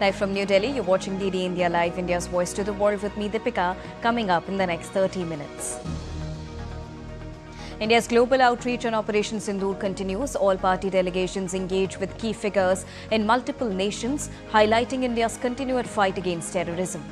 Live from New Delhi, you're watching DD India Live, India's voice to the world with me, Deepika, coming up in the next 30 minutes. India's global outreach on Operation Sindoor continues. All party delegations engage with key figures in multiple nations, highlighting India's continued fight against terrorism.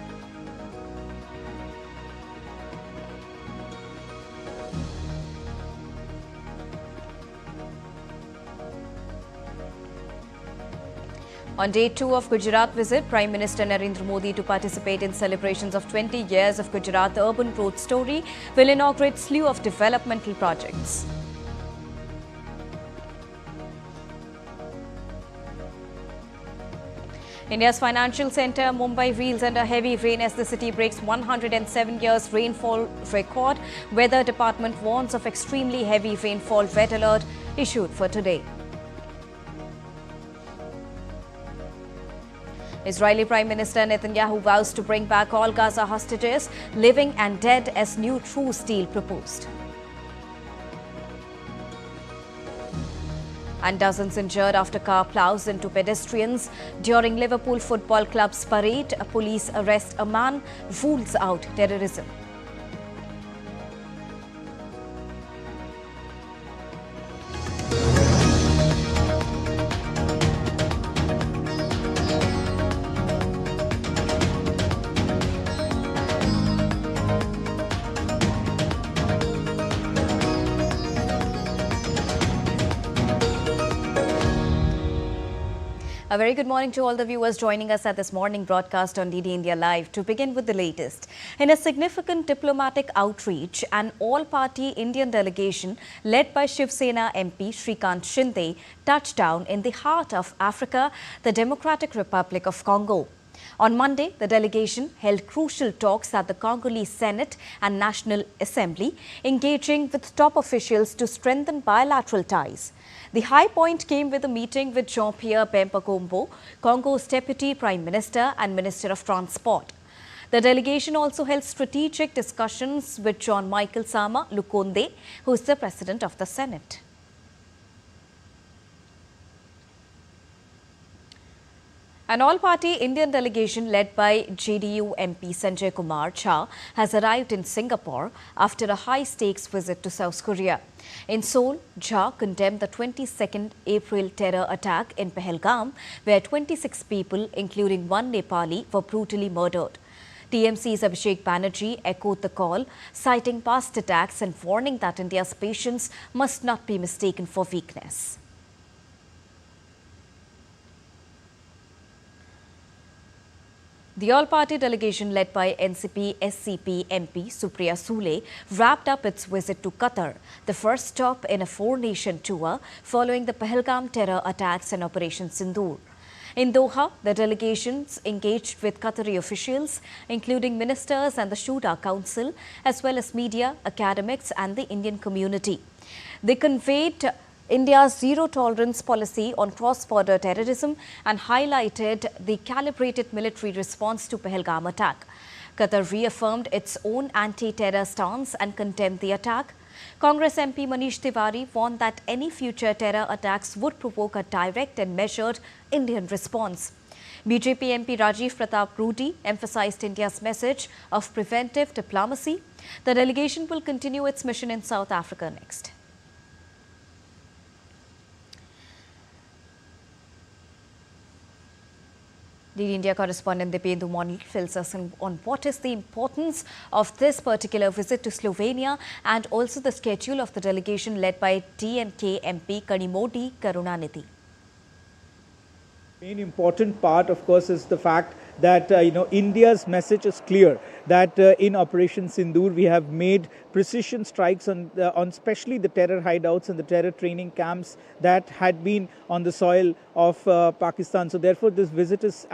On day 2 of Gujarat visit, Prime Minister Narendra Modi, to participate in celebrations of 20 years of Gujarat Urban Growth story, will inaugurate slew of developmental projects. India's financial centre, Mumbai, reels under heavy rain as the city breaks 107 years rainfall record. Weather Department warns of extremely heavy rainfall. Red alert issued for today. Israeli Prime Minister Netanyahu vows to bring back all Gaza hostages, living and dead, as new truce deal proposed. And dozens injured after car plows into pedestrians during Liverpool Football Club's parade. Police arrest a man, rules out terrorism. A very good morning to all the viewers joining us at this morning broadcast on DD India Live. To begin with the latest, in a significant diplomatic outreach, an all-party Indian delegation led by Shiv Sena MP Shrikant Shinde touched down in the heart of Africa, the Democratic Republic of Congo. On Monday, the delegation held crucial talks at the Congolese Senate and National Assembly, engaging with top officials to strengthen bilateral ties. The high point came with a meeting with Jean-Pierre Bemba Kombo, Congo's Deputy Prime Minister and Minister of Transport. The delegation also held strategic discussions with John Michael Sama Lukonde, who is the President of the Senate. An all-party Indian delegation led by JDU MP Sanjay Kumar Jha has arrived in Singapore after a high-stakes visit to South Korea. In Seoul, Jha condemned the 22nd April terror attack in Pahalgam, where 26 people, including one Nepali, were brutally murdered. TMC's Abhishek Banerjee echoed the call, citing past attacks and warning that India's patience must not be mistaken for weakness. The all-party delegation led by NCP-SCP MP Supriya Sule wrapped up its visit to Qatar, the first stop in a four-nation tour following the Pahalgam terror attacks and Operation Sindoor. In Doha, the delegations engaged with Qatari officials, including ministers and the Shura Council, as well as media, academics and the Indian community. They conveyed India's zero-tolerance policy on cross-border terrorism and highlighted the calibrated military response to Pahalgam attack. Qatar reaffirmed its own anti-terror stance and condemned the attack. Congress MP Manish Tiwari warned that any future terror attacks would provoke a direct and measured Indian response. BJP MP Rajiv Pratap Rudy emphasized India's message of preventive diplomacy. The delegation will continue its mission in South Africa next. The India correspondent Dipendu Monil fills us in on what is the importance of this particular visit to Slovenia and also the schedule of the delegation led by DNK MP Kanimodi Karunanidhi. Main important part, of course, is the fact that India's message is clear that in Operation Sindoor we have made precision strikes on especially the terror hideouts and the terror training camps that had been on the soil of Pakistan. So therefore this visit is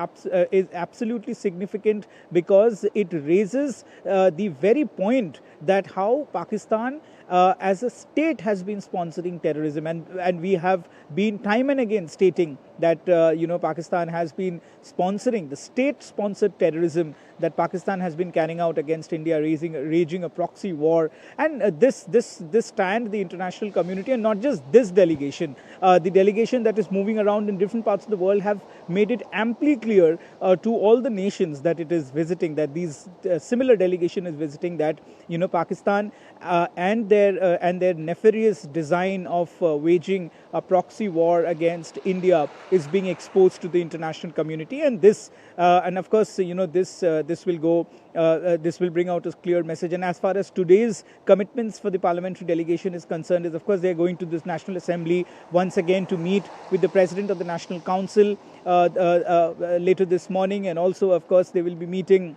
absolutely significant because it raises the very point that how Pakistan as a state has been sponsoring terrorism, and we have been time and again stating that Pakistan has been sponsoring the state-sponsored terrorism that Pakistan has been carrying out against India, raging a proxy war. And this stand, the international community, and not just this delegation, the delegation that is moving around in different parts of the world, have made it amply clear to all the nations that it is visiting, that these similar delegation is visiting, that Pakistan and their nefarious design of waging a proxy war against India is being exposed to the international community, and this and of course this will bring out a clear message. And as far as today's commitments for the parliamentary delegation is concerned, is of course they are going to this National Assembly once again to meet with the President of the National Council later this morning, and also of course they will be meeting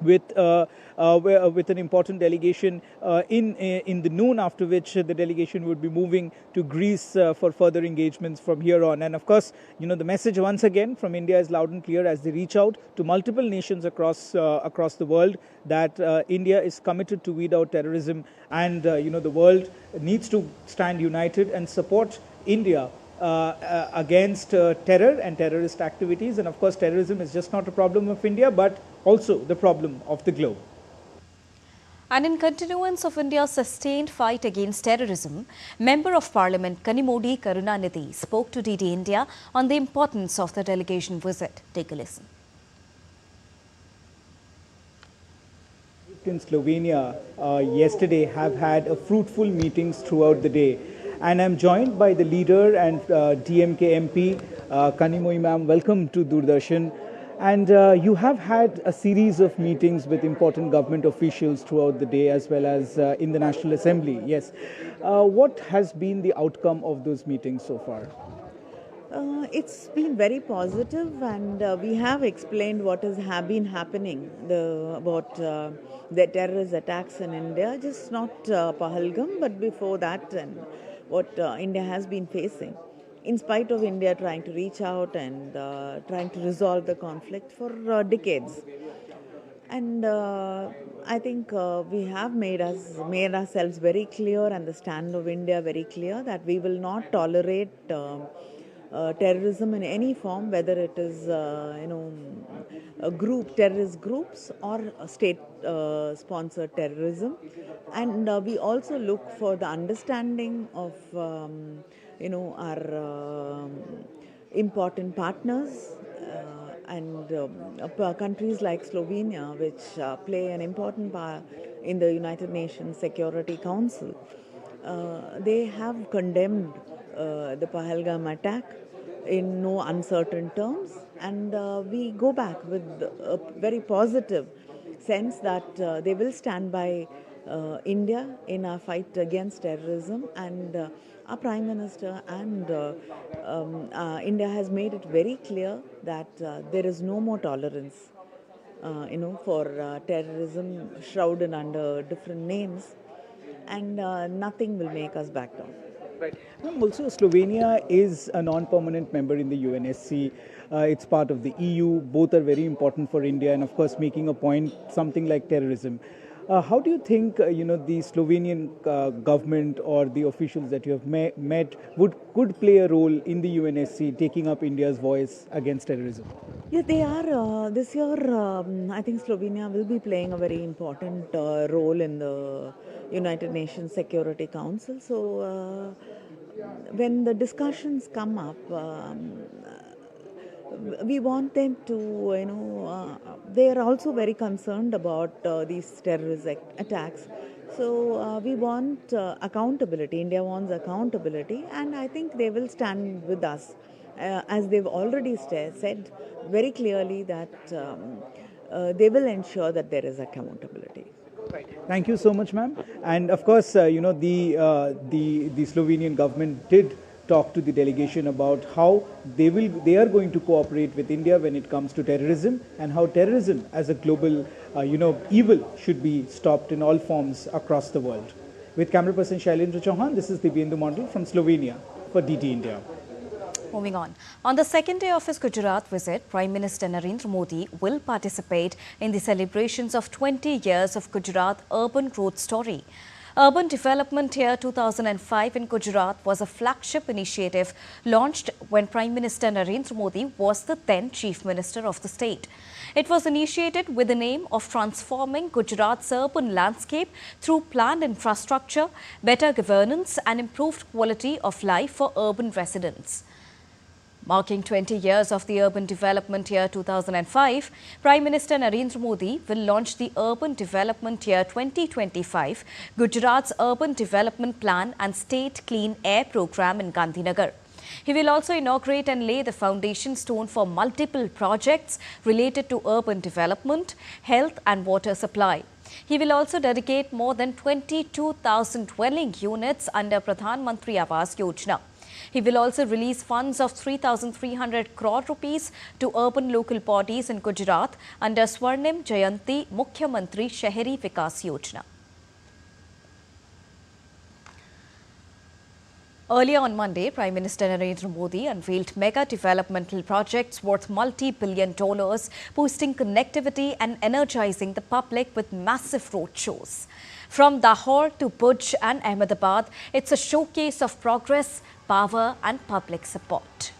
with an important delegation in the noon, after which the delegation would be moving to Greece for further engagements from here on. And of course, the message once again from India is loud and clear as they reach out to multiple nations across the world, that India is committed to weed out terrorism, and the world needs to stand united and support India against terror and terrorist activities. And of course, terrorism is just not a problem of India, but also the problem of the globe. And in continuance of India's sustained fight against terrorism, Member of Parliament Kanimodi Karunanidhi spoke to DD India on the importance of the delegation visit. Take a listen. In Slovenia yesterday have had fruitful meetings throughout the day. And I'm joined by the leader and DMK MP, Kanimodi ma'am. Welcome to Doordarshan. And you have had a series of meetings with important government officials throughout the day, as well as in the National Assembly. Yes. What has been the outcome of those meetings so far? It's been very positive, and we have explained what has been happening about the terrorist attacks in India, just not Pahalgam, but before that, and what India has been facing, in spite of India trying to reach out and trying to resolve the conflict for decades. And I think we have made ourselves very clear, and the stand of India very clear, that we will not tolerate terrorism in any form, whether it is terrorist groups or state sponsored terrorism. And we also look for the understanding of our important partners and countries like Slovenia, which play an important part in the United Nations Security Council. They have condemned the Pahalgam attack in no uncertain terms, and we go back with a very positive sense that they will stand by India in our fight against terrorism. And our Prime Minister and India has made it very clear that there is no more tolerance for terrorism shrouded under different names, and nothing will make us back down. Right. Also, Slovenia is a non-permanent member in the UNSC. It's part of the EU. Both are very important for India, and of course, making a point, something like terrorism. How do you think, the Slovenian government or the officials that you have met could play a role in the UNSC taking up India's voice against terrorism? Yeah, they are. This year, I think Slovenia will be playing a very important role in the United Nations Security Council. So, when the discussions come up, we want them to, they are also very concerned about these terrorist attacks. So we want accountability. India wants accountability, and I think they will stand with us, as they've already said very clearly that they will ensure that there is accountability. Right. Thank you so much, ma'am. And of course, the Slovenian government did talk to the delegation about how they are going to cooperate with India when it comes to terrorism, and how terrorism as a global evil should be stopped in all forms across the world. With camera person Shailendra Chauhan, this is Divyendu Mondal from Slovenia for DT India. Moving on the second day of his Gujarat visit, Prime Minister Narendra Modi will participate in the celebrations of 20 years of Gujarat Urban Growth story. Urban Development Year 2005 in Gujarat was a flagship initiative launched when Prime Minister Narendra Modi was the then Chief Minister of the state. It was initiated with the aim of transforming Gujarat's urban landscape through planned infrastructure, better governance and improved quality of life for urban residents. Marking 20 years of the Urban Development Year 2005, Prime Minister Narendra Modi will launch the Urban Development Year 2025, Gujarat's Urban Development Plan and State Clean Air Programme in Gandhinagar. He will also inaugurate and lay the foundation stone for multiple projects related to urban development, health and water supply. He will also dedicate more than 22,000 dwelling units under Pradhan Mantri Awas Yojana. He will also release funds of 3,300 crore rupees to urban local bodies in Gujarat under Swarnim Jayanti Mukhyamantri Shahari Vikas Yojana. Earlier on Monday, Prime Minister Narendra Modi unveiled mega developmental projects worth multi-billion dollars, boosting connectivity and energizing the public with massive road shows. From Dahor to Bhuj and Ahmedabad, it's a showcase of progress, power and public support.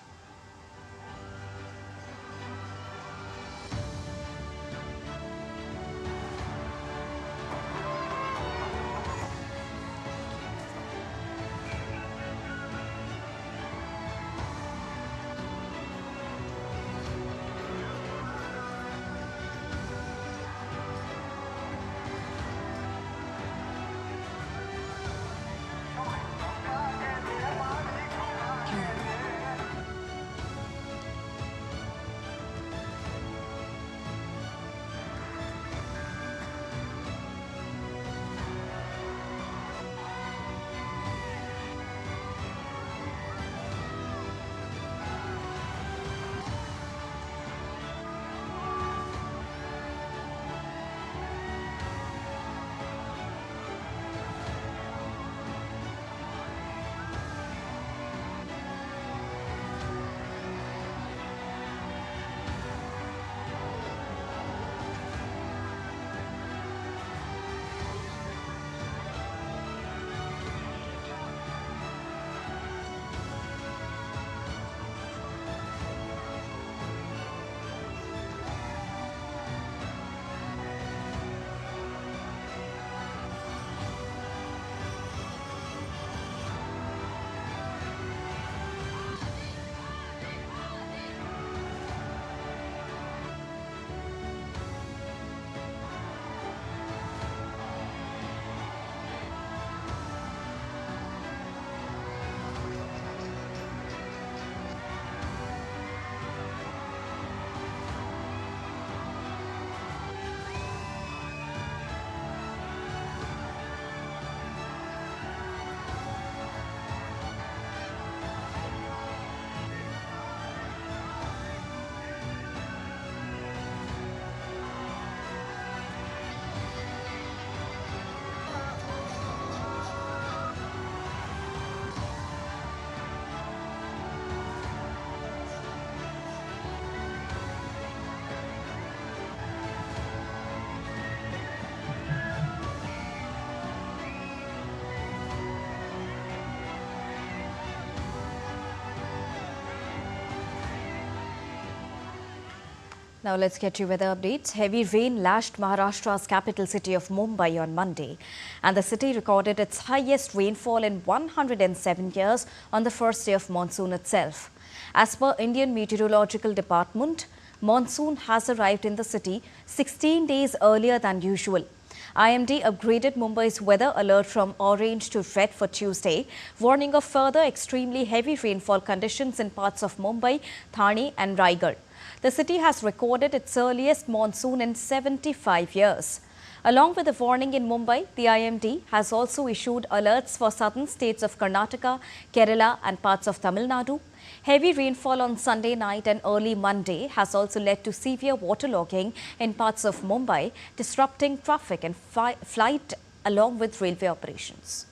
Now let's get you weather updates. Heavy rain lashed Maharashtra's capital city of Mumbai on Monday, and the city recorded its highest rainfall in 107 years on the first day of monsoon itself. As per Indian Meteorological Department, monsoon has arrived in the city 16 days earlier than usual. IMD upgraded Mumbai's weather alert from orange to red for Tuesday, warning of further extremely heavy rainfall conditions in parts of Mumbai, Thane and Raigad. The city has recorded its earliest monsoon in 75 years. Along with the warning in Mumbai, the IMD has also issued alerts for southern states of Karnataka, Kerala and parts of Tamil Nadu. Heavy rainfall on Sunday night and early Monday has also led to severe waterlogging in parts of Mumbai, disrupting traffic and flight along with railway operations.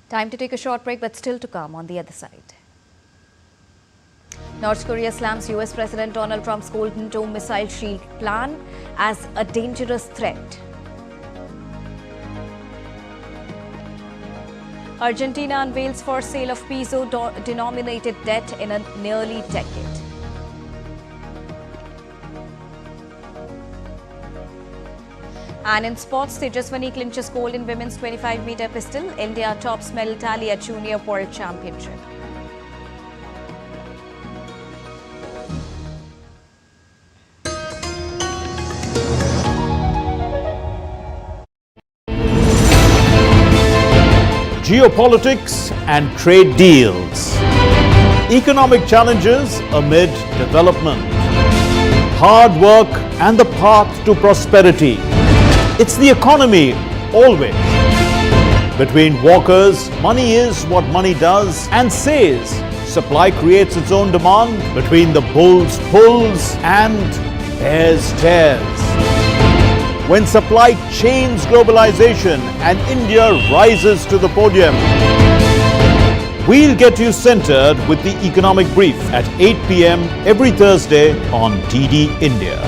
Time to take a short break, but still to come on the other side. North Korea slams US President Donald Trump's Golden Dome missile shield plan as a dangerous threat. Argentina unveils for sale of peso-denominated debt in a nearly decade. And in sports, Tejaswini clinches gold in women's 25-meter pistol. India tops medal tally at Junior World Championship. Geopolitics and trade deals. Economic challenges amid development. Hard work and the path to prosperity. It's the economy, always. Between walkers, money is what money does and says. Supply creates its own demand. Between the bulls pulls and bears tears. When supply chains globalization and India rises to the podium. We'll get you centered with the Economic Brief at 8 p.m. every Thursday on DD India.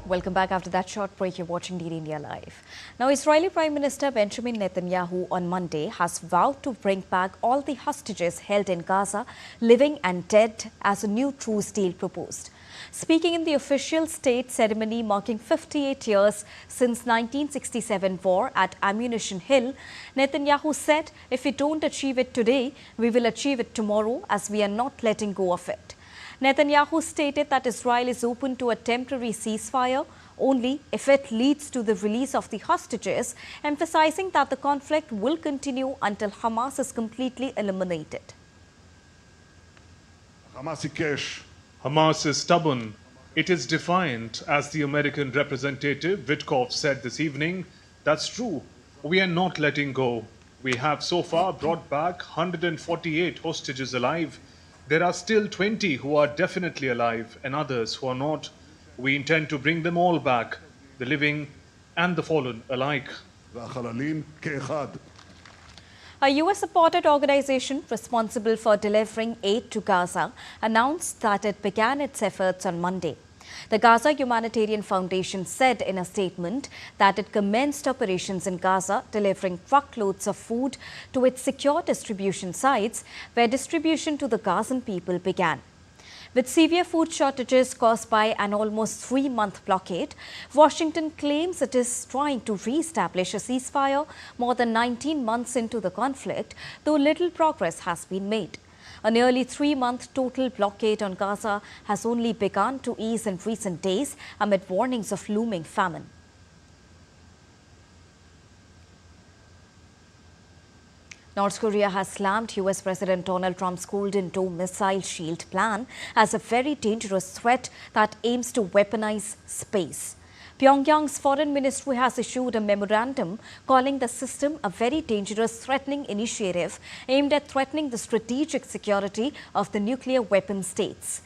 Welcome back after that short break. You're watching DD India Live. Now, Israeli Prime Minister Benjamin Netanyahu on Monday has vowed to bring back all the hostages held in Gaza, living and dead, as a new truce deal proposed. Speaking in the official state ceremony marking 58 years since 1967 war at Ammunition Hill, Netanyahu said, "If we don't achieve it today, we will achieve it tomorrow, as we are not letting go of it." Netanyahu stated that Israel is open to a temporary ceasefire only if it leads to the release of the hostages, emphasizing that the conflict will continue until Hamas is completely eliminated. Hamas is stubborn. It is defiant, as the American representative Witkoff said this evening. That's true. We are not letting go. We have so far brought back 148 hostages alive. There are still 20 who are definitely alive and others who are not. We intend to bring them all back, the living and the fallen alike. A US-supported organization responsible for delivering aid to Gaza announced that it began its efforts on Monday. The Gaza Humanitarian Foundation said in a statement that it commenced operations in Gaza, delivering truckloads of food to its secure distribution sites, where distribution to the Gazan people began. With severe food shortages caused by an almost 3-month blockade, Washington claims it is trying to re-establish a ceasefire more than 19 months into the conflict, though little progress has been made. A nearly 3-month total blockade on Gaza has only begun to ease in recent days amid warnings of looming famine. North Korea has slammed US President Donald Trump's Golden Dome missile shield plan as a very dangerous threat that aims to weaponize space. Pyongyang's foreign ministry has issued a memorandum calling the system a very dangerous, threatening initiative aimed at threatening the strategic security of the nuclear weapon states.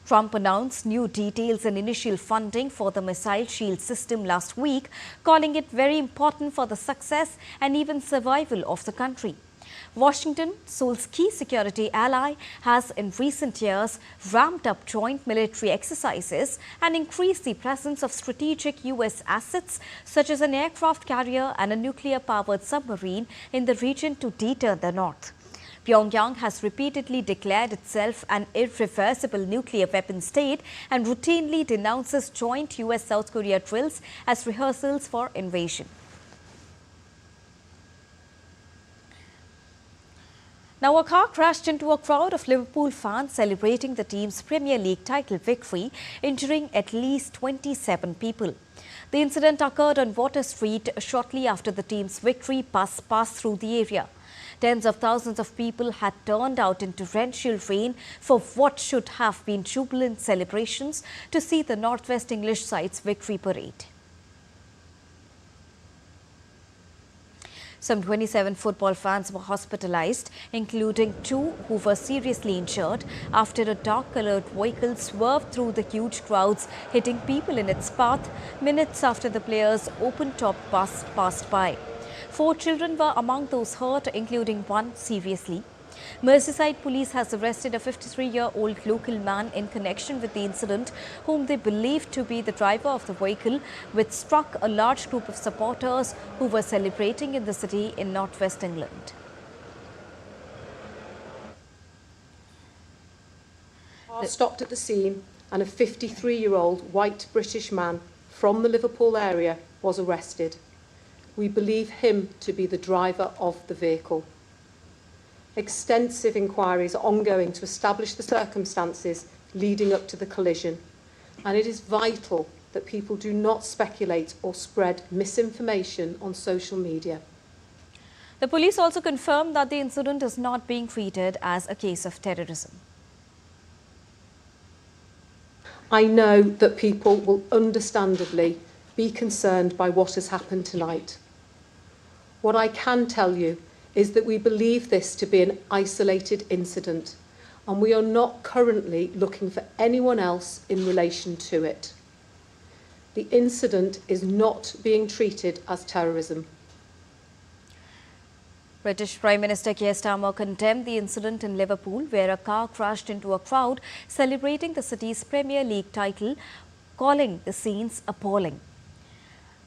Trump announced new details and initial funding for the missile shield system last week, calling it very important for the success and even survival of the country. Washington, Seoul's key security ally, has in recent years ramped up joint military exercises and increased the presence of strategic US assets such as an aircraft carrier and a nuclear-powered submarine in the region to deter the North. Pyongyang has repeatedly declared itself an irreversible nuclear weapon state and routinely denounces joint US-South Korea drills as rehearsals for invasion. Now, a car crashed into a crowd of Liverpool fans celebrating the team's Premier League title victory, injuring at least 27 people. The incident occurred on Water Street shortly after the team's victory bus passed through the area. Tens of thousands of people had turned out in torrential rain for what should have been jubilant celebrations to see the Northwest English side's victory parade. Some 27 football fans were hospitalized, including 2 who were seriously injured after a dark-colored vehicle swerved through the huge crowds, hitting people in its path minutes after the players' open-top bus passed by. 4 children were among those hurt, including one seriously. Merseyside police has arrested a 53-year-old local man in connection with the incident, whom they believe to be the driver of the vehicle, which struck a large group of supporters who were celebrating in the city in northwest England. Car stopped at the scene and a 53-year-old white British man from the Liverpool area was arrested. We believe him to be the driver of the vehicle. Extensive inquiries are ongoing to establish the circumstances leading up to the collision, and it is vital that people do not speculate or spread misinformation on social media. The police also confirmed that the incident is not being treated as a case of terrorism. I know that people will understandably be concerned by what has happened tonight. What I can tell you is that we believe this to be an isolated incident, and we are not currently looking for anyone else in relation to it. The incident is not being treated as terrorism. British Prime Minister Keir Starmer condemned the incident in Liverpool, where a car crashed into a crowd celebrating the city's Premier League title, calling the scenes appalling.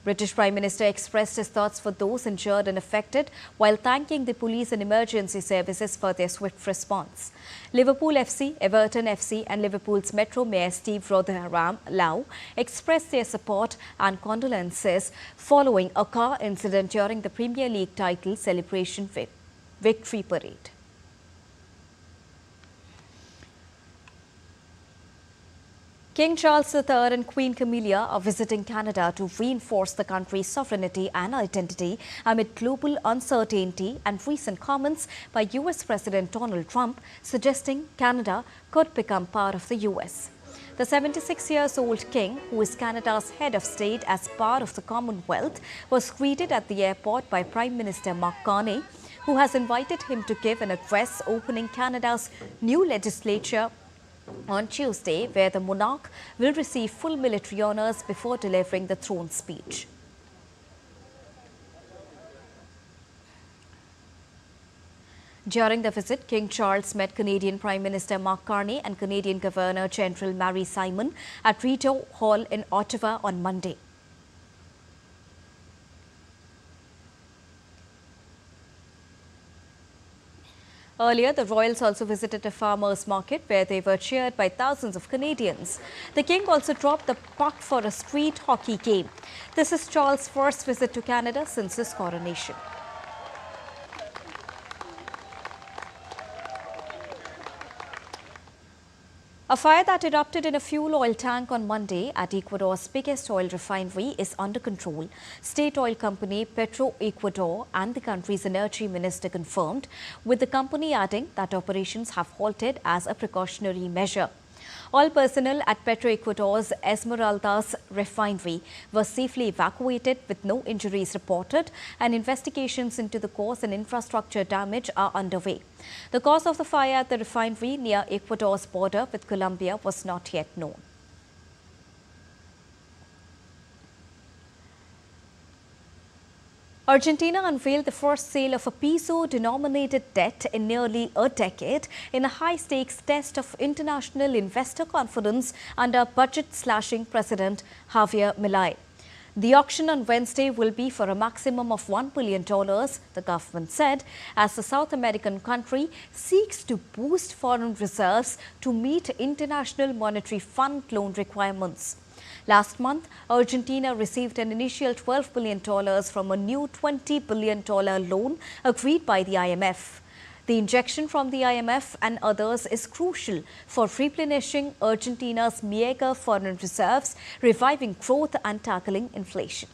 British Prime Minister expressed his thoughts for those injured and affected, while thanking the police and emergency services for their swift response. Liverpool FC, Everton FC and Liverpool's Metro Mayor Steve Rotheram-Lowe expressed their support and condolences following a car incident during the Premier League title celebration victory parade. King Charles III and Queen Camilla are visiting Canada to reinforce the country's sovereignty and identity amid global uncertainty and recent comments by US President Donald Trump suggesting Canada could become part of the US. The 76-year-old king, who is Canada's head of state as part of the Commonwealth, was greeted at the airport by Prime Minister Mark Carney, who has invited him to give an address opening Canada's new legislature on Tuesday, where the monarch will receive full military honours before delivering the throne speech. During the visit, King Charles met Canadian Prime Minister Mark Carney and Canadian Governor-General Mary Simon at Rideau Hall in Ottawa on Monday. Earlier, the royals also visited a farmers' market where they were cheered by thousands of Canadians. The king also dropped the puck for a street hockey game. This is Charles' first visit to Canada since his coronation. A fire that erupted in a fuel oil tank on Monday at Ecuador's biggest oil refinery is under control. State oil company Ecuador and the country's energy minister confirmed, with the company adding that operations have halted as a precautionary measure. All personnel at Ecuador's Esmeralda's refinery were safely evacuated with no injuries reported, and investigations into the cause and infrastructure damage are underway. The cause of the fire at the refinery near Ecuador's border with Colombia was not yet known. Argentina unveiled the first sale of a peso-denominated debt in nearly a decade in a high-stakes test of international investor confidence under budget-slashing President Javier Milei. The auction on Wednesday will be for a maximum of $1 billion, the government said, as the South American country seeks to boost foreign reserves to meet International Monetary Fund loan requirements. Last month, Argentina received an initial $12 billion from a new $20 billion loan agreed by the IMF. The injection from the IMF and others is crucial for replenishing Argentina's meager foreign reserves, reviving growth and tackling inflation.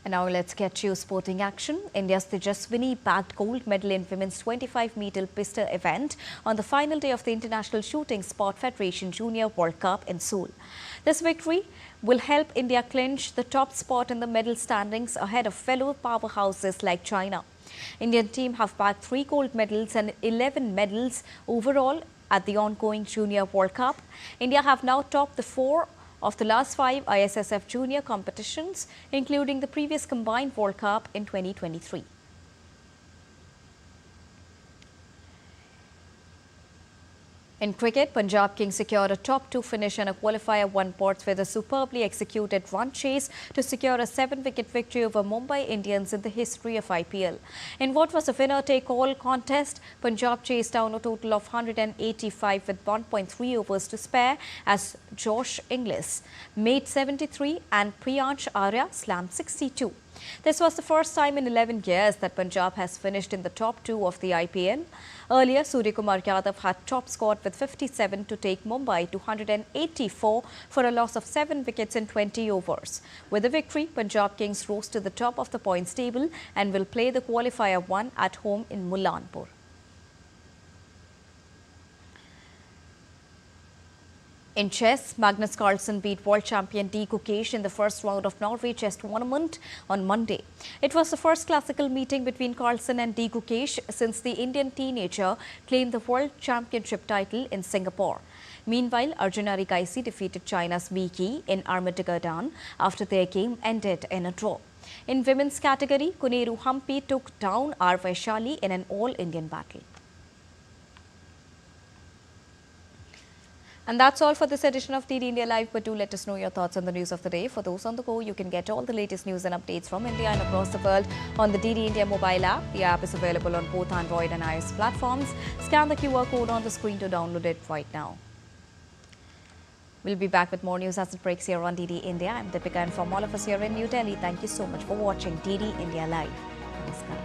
And now let's get to sporting action. India's Tejaswini bagged gold medal in women's 25-meter pistol event on the final day of the International Shooting Sport Federation Junior World Cup in Seoul. This victory will help India clinch the top spot in the medal standings ahead of fellow powerhouses like China. Indian team have bagged 3 gold medals and 11 medals overall at the ongoing Junior World Cup. India have now topped the 4 of the last 5 ISSF junior competitions, including the previous combined World Cup in 2023. In cricket, Punjab Kings secured a top 2 finish in a qualifier 1 pot with a superbly executed run chase to secure a 7-wicket victory over Mumbai Indians in the history of IPL. In what was a winner-take-all contest, Punjab chased down a total of 185 with 1.3 overs to spare as Josh Inglis made 73 and Priyansh Arya slammed 62. This was the first time in 11 years that Punjab has finished in the top 2 of the IPL. Earlier, Suryakumar Yadav had top scored with 57 to take Mumbai to 184 for a loss of 7 wickets in 20 overs. With the victory, Punjab Kings rose to the top of the points table and will play the qualifier 1 at home in Mullanpur. In chess, Magnus Carlsen beat world champion D. Gukesh in the first round of Norway chess tournament on Monday. It was the first classical meeting between Carlsen and D. Gukesh since the Indian teenager claimed the world championship title in Singapore. Meanwhile, Arjuna Rikaisi defeated China's Mi Qi in Armageddon after their game ended in a draw. In women's category, Kuneru Hampi took down R. Vaishali in an all-Indian battle. And that's all for this edition of DD India Live, but do let us know your thoughts on the news of the day. For those on the go, you can get all the latest news and updates from India and across the world on the DD India mobile app. The app is available on both Android and iOS platforms. Scan the QR code on the screen to download it right now. We'll be back with more news as it breaks here on DD India. I'm Deepika, and from all of us here in New Delhi, thank you so much for watching DD India Live. Namaskar.